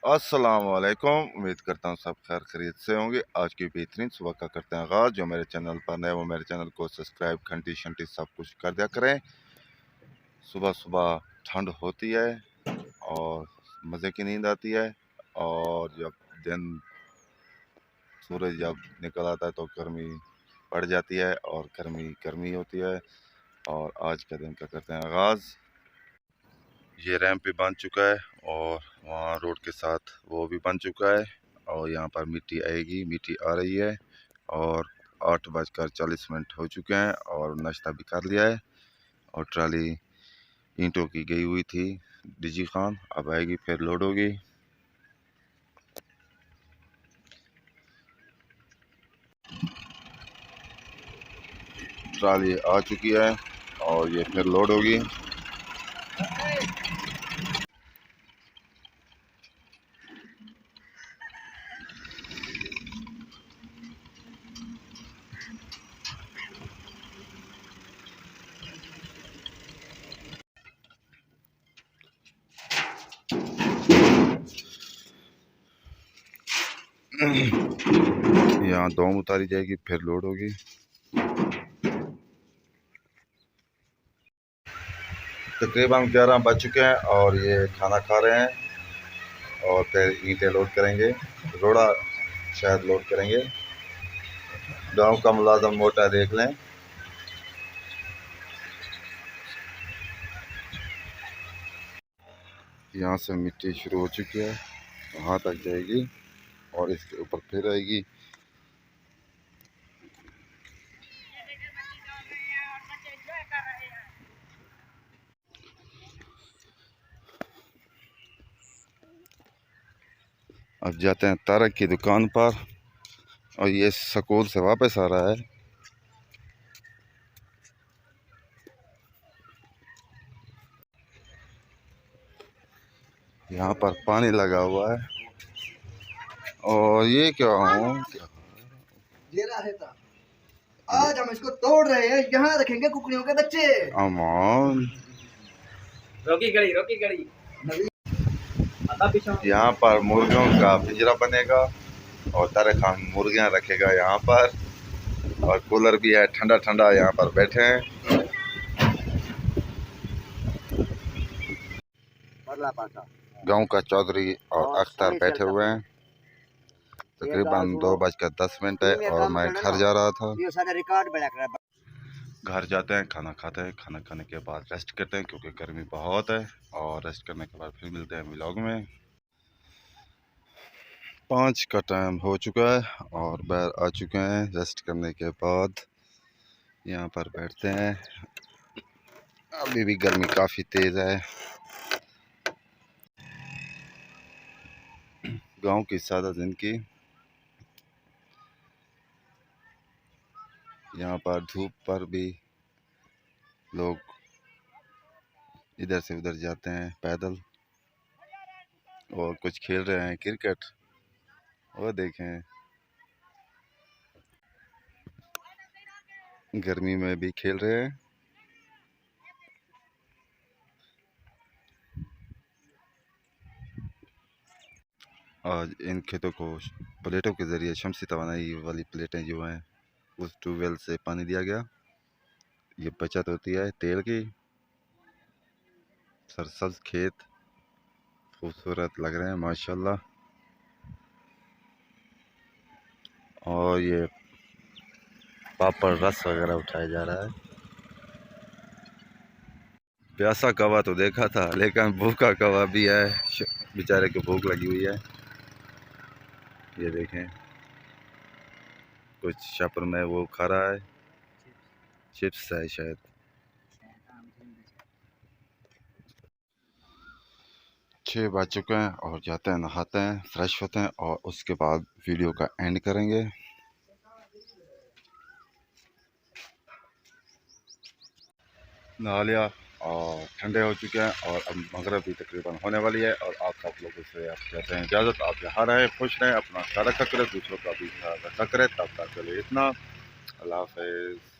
अस्सलाम वालेकुम। उम्मीद करता हूँ सब खैर खैरियत से होंगे। आज की बेहतरीन सुबह का करते हैं आगाज़। जो मेरे चैनल पर नए वो मेरे चैनल को सब्सक्राइब घंटी शंटी सब कुछ कर दिया करें। सुबह सुबह ठंड होती है और मज़े की नींद आती है, और जब दिन सूरज जब निकल आता है तो गर्मी बढ़ जाती है और गर्मी गर्मी होती है। और आज का दिन का करते हैं आगाज़। ये रैंप भी बन चुका है और वहाँ रोड के साथ वो भी बन चुका है, और यहाँ पर मिट्टी आएगी, मिट्टी आ रही है। और 8:40 हो चुके हैं और नाश्ता भी कर लिया है। और ट्राली ईंटों की गई हुई थी डीजी खान, अब आएगी फिर लोड होगी। ट्राली आ चुकी है और ये फिर लोड होगी। यहाँ दौम उतारी जाएगी फिर लोड होगी। तकरीबन 11 बज चुके हैं और ये खाना खा रहे हैं और फिर ईंटें लोड करेंगे, रोड़ा शायद लोड करेंगे। गांव का मुलाजम मोटा देख लें। यहाँ से मिट्टी शुरू हो चुकी है, वहाँ तक जाएगी और इसके ऊपर फिर आएगी। अब जाते हैं तारक की दुकान पर, और ये स्कूल से वापस आ रहा है। यहाँ पर पानी लगा हुआ है और ये क्या हूँ, आज हम इसको तोड़ रहे हैं, यहाँ रखेंगे कुकड़ियों के बच्चे। अमान रोकी गड़ी। यहाँ पर मुर्गियों का पिंजरा बनेगा और तारक खान मुर्गियाँ रखेगा यहाँ पर, और कूलर भी है, ठंडा ठंडा यहाँ पर बैठे हैं। गांव का चौधरी और अख्तर बैठे हुए हैं। तकरीबन 2:10 है और मैं घर जा रहा था। घर जाते हैं, खाना खाते हैं, खाना खाने के बाद रेस्ट करते हैं क्योंकि गर्मी बहुत है, और रेस्ट करने के बाद फिर मिलते हैं व्लॉग में। 5 का टाइम हो चुका है और बाहर आ चुके हैं। रेस्ट करने के बाद यहाँ पर बैठते हैं। अभी भी गर्मी काफ़ी तेज़ है। गांव की सादा जिंदगी, यहाँ पर धूप पर भी लोग इधर से उधर जाते हैं पैदल, और कुछ खेल रहे हैं क्रिकेट, वो देखें गर्मी में भी खेल रहे हैं। आज इन खेतों को प्लेटों के ज़रिए शमसी तवानाई वाली प्लेटें जो हैं उस ट्यूबवेल से पानी दिया गया। ये बचत होती है तेल की। सरसब्ज खेत खूबसूरत लग रहे हैं माशाल्लाह। और ये पापड़ रस वगैरह उठाया जा रहा है। प्यासा कौवा तो देखा था, लेकिन भूखा कौवा भी है, बेचारे को भूख लगी हुई है। ये देखें कुछ शपर में वो खा रहा है, चिप्स है शायद। 6 बज चुके हैं और जाते हैं, नहाते हैं, फ्रेश होते हैं और उसके बाद वीडियो का एंड करेंगे। नहा लिया और ठंडे हो चुके हैं और अब मगरिब भी तकरीबन होने वाली है, और आप सब लोगों से आप कहते हैं इजाज़त। आप यहाँ रहें, खुश रहें, अपना ख्याल रखा करें, दूसरों का भी ख्याल रखा करें। तब तक के लिए इतना, अल्लाह हाफ़िज़।